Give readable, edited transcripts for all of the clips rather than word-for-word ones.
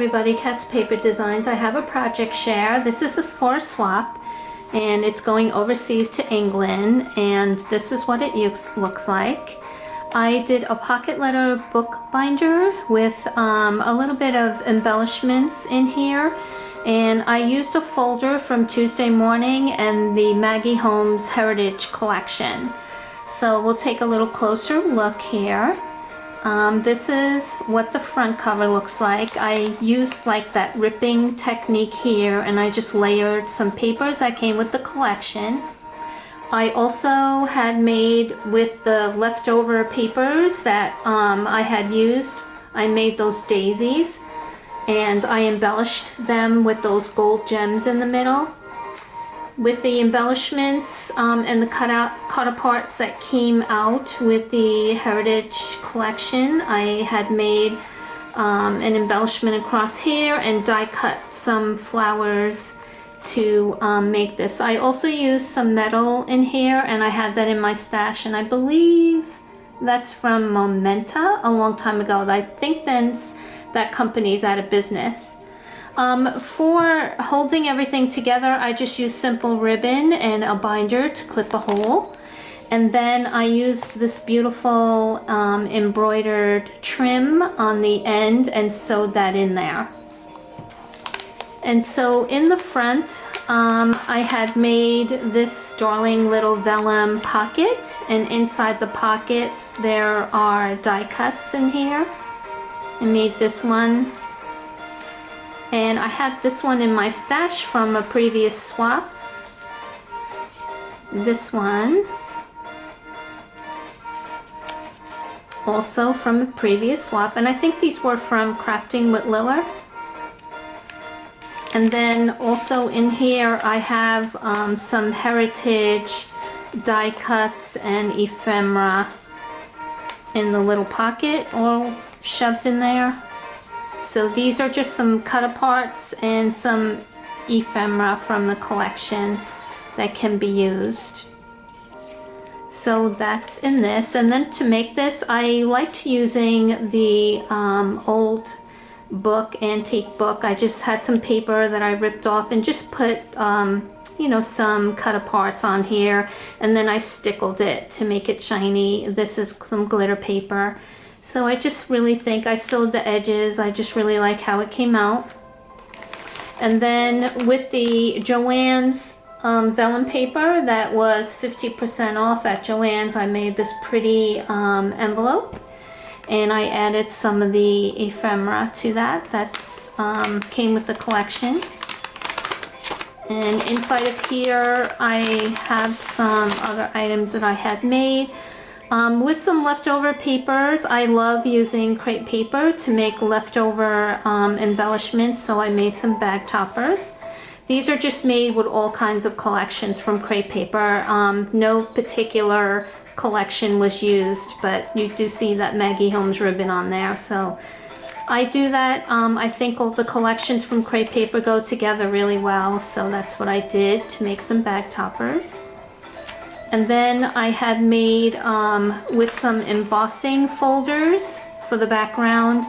everybody, Cat's Paper Designs. I have a project share. This is for a swap and it's going overseas to England, and this is what it looks like. I did a pocket letter book binder with a little bit of embellishments in here, and I used a folder from Tuesday Morning and the Maggie Holmes Heritage Collection. So we'll take a little closer look here. This is what the front cover looks like. I used like that ripping technique here, and I just layered some papers that came with the collection. I also had made with the leftover papers that I had used, I made those daisies and I embellished them with those gold gems in the middle. With the embellishments and the cut aparts that came out with the Heritage Collection, I had made an embellishment across here and die cut some flowers to make this. I also used some metal in here, and I had that in my stash, and I believe that's from Momenta a long time ago. I think then that company's out of business. For holding everything together, I just used simple ribbon and a binder to clip a hole. And then I used this beautiful embroidered trim on the end and sewed that in there. And so in the front, I had made this darling little vellum pocket, and inside the pockets there are die cuts in here. I made this one. And I had this one in my stash from a previous swap. This one, also from a previous swap, and I think these were from Crafting with Lilla. And then also in here I have some heritage die cuts and ephemera in the little pocket, all shoved in there. So these are just some cut aparts and some ephemera from the collection that can be used. So that's in this. And then to make this, I liked using the old book, antique book. I just had some paper that I ripped off and just put you know, some cut aparts on here, and then I stickled it to make it shiny. This is some glitter paper. So I just really think I sewed the edges. I just really like how it came out. And then with the Joann's vellum paper that was 50% off at Joann's, I made this pretty envelope, and I added some of the ephemera to that. That's came with the collection. And inside of here I have some other items that I had made. With some leftover papers, I love using crepe paper to make leftover embellishments, so I made some bag toppers. These are just made with all kinds of collections from crepe paper. No particular collection was used, but you do see that Maggie Holmes ribbon on there, so I do that. I think all the collections from crepe paper go together really well, so that's what I did to make some bag toppers. And then I had made with some embossing folders for the background,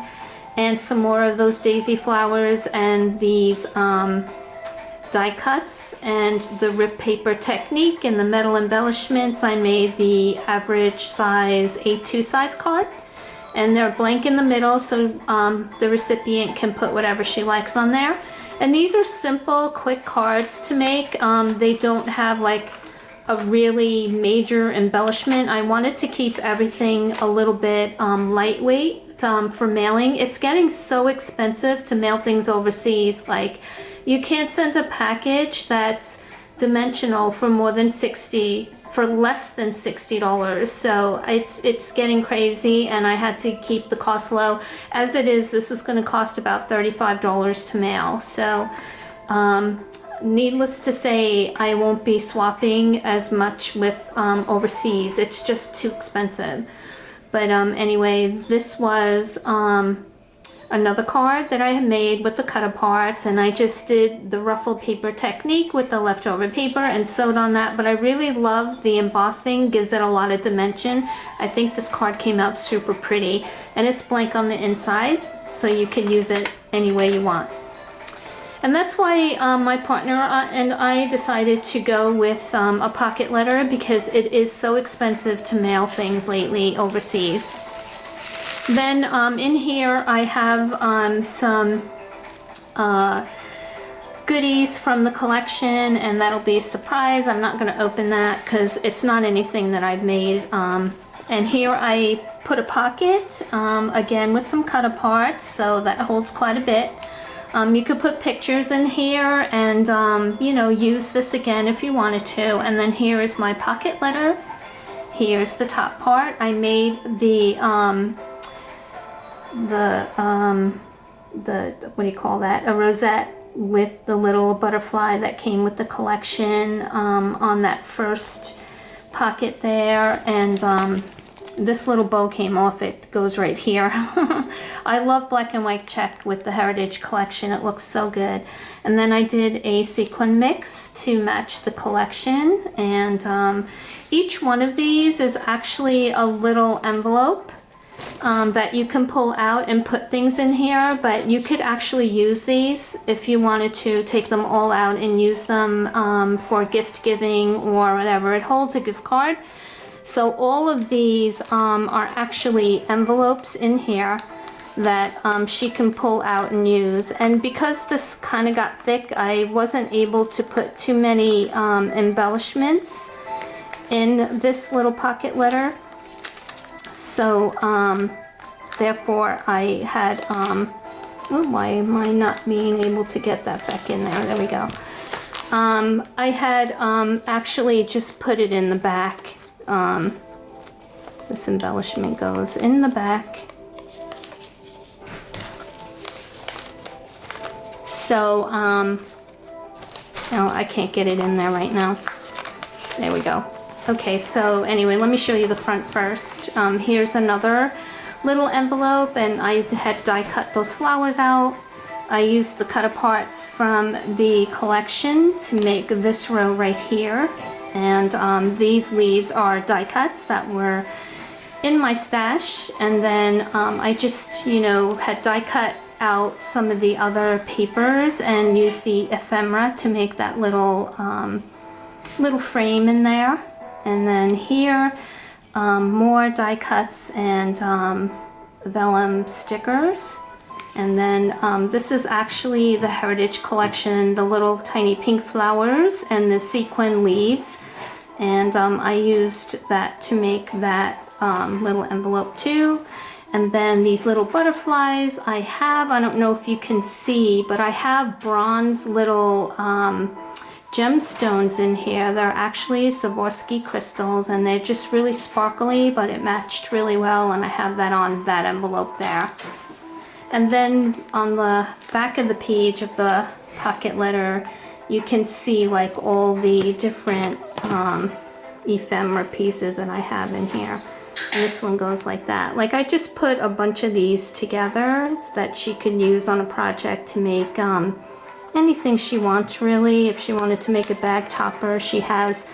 and some more of those daisy flowers and these die cuts and the rip paper technique and the metal embellishments. I made the average size A2 size card, and they're blank in the middle, so the recipient can put whatever she likes on there. And these are simple, quick cards to make. They don't have like a really major embellishment. I wanted to keep everything a little bit lightweight for mailing. It's getting so expensive to mail things overseas. Like, you can't send a package that's dimensional for less than $60. So it's getting crazy, and I had to keep the cost low. As it is, this is going to cost about $35 to mail. So needless to say, I won't be swapping as much with overseas. It's just too expensive. But anyway, this was another card that I had made with the cut aparts, and I just did the ruffled paper technique with the leftover paper and sewed on that. But I really love the embossing, gives it a lot of dimension. I think this card came out super pretty, and it's blank on the inside, so you can use it any way you want. And that's why my partner and I decided to go with a pocket letter, because it is so expensive to mail things lately overseas. Then in here I have some goodies from the collection, and that'll be a surprise. I'm not going to open that because it's not anything that I've made. And here I put a pocket, again with some cut aparts, so that holds quite a bit. You could put pictures in here and, you know, use this again if you wanted to. And then here is my pocket letter. Here's the top part. I made the what do you call that? A rosette with the little butterfly that came with the collection on that first pocket there. And this little bow came off, it goes right here. I love black and white check with the Heritage collection, it looks so good. And then I did a sequin mix to match the collection, and each one of these is actually a little envelope that you can pull out and put things in here, but you could actually use these if you wanted to take them all out and use them for gift giving or whatever. It holds a gift card. So all of these are actually envelopes in here that she can pull out and use. And because this kind of got thick, I wasn't able to put too many embellishments in this little pocket letter. So therefore I had, oh, why am I not being able to get that back in there? There we go. I had actually just put it in the back. This embellishment goes in the back. So, no, I can't get it in there right now. There we go. Okay, so anyway, let me show you the front first. Here's another little envelope, and I had die cut those flowers out. I used the cut aparts from the collection to make this row right here. And these leaves are die cuts that were in my stash, and then I just, you know, had die cut out some of the other papers and used the ephemera to make that little little frame in there. And then here more die cuts and vellum stickers. And then this is actually the Heritage collection, the little tiny pink flowers and the sequin leaves. And I used that to make that little envelope too. And then these little butterflies I have, I don't know if you can see, but I have bronze little gemstones in here. They're actually Swarovski crystals, and they're just really sparkly, but it matched really well, and I have that on that envelope there. And then on the back of the page of the pocket letter, you can see like all the different ephemera pieces that I have in here. And this one goes like that. Like, I just put a bunch of these together so that she could use on a project to make anything she wants, really. If she wanted to make a bag topper, she has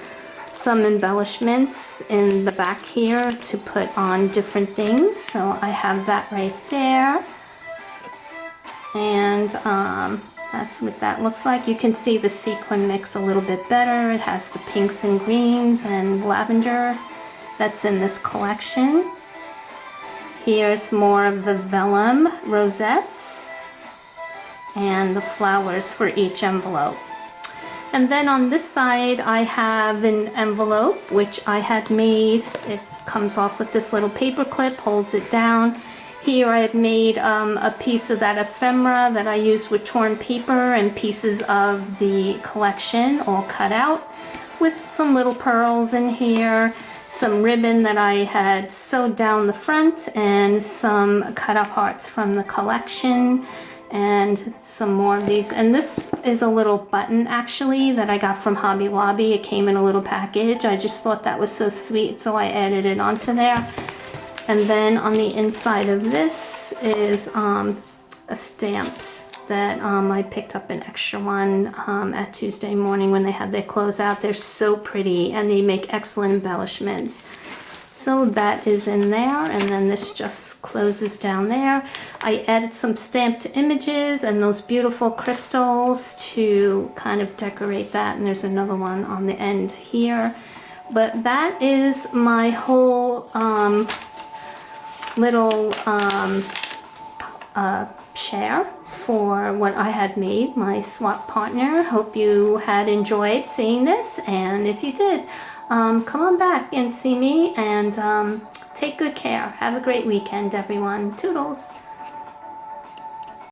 some embellishments in the back here to put on different things. So I have that right there. And that's what that looks like. You can see the sequin mix a little bit better. It has the pinks and greens and lavender that's in this collection. Here's more of the vellum rosettes and the flowers for each envelope. And then on this side I have an envelope which I had made. It comes off with this little paper clip, holds it down. Here I had made a piece of that ephemera that I used with torn paper and pieces of the collection all cut out with some little pearls in here, some ribbon that I had sewed down the front, and some cut up hearts from the collection, and some more of these. And this is a little button actually that I got from Hobby Lobby. It came in a little package. I just thought that was so sweet, so I added it onto there. And then on the inside of this is a stamps that I picked up an extra one at Tuesday morning when they had their closeout. They're so pretty and they make excellent embellishments. So that is in there, and then this just closes down there. I added some stamped images and those beautiful crystals to kind of decorate that, and there's another one on the end here. But that is my whole little share for what I had made, my swap partner. Hope you had enjoyed seeing this, and if you did, come on back and see me, and take good care. Have a great weekend, everyone. Toodles!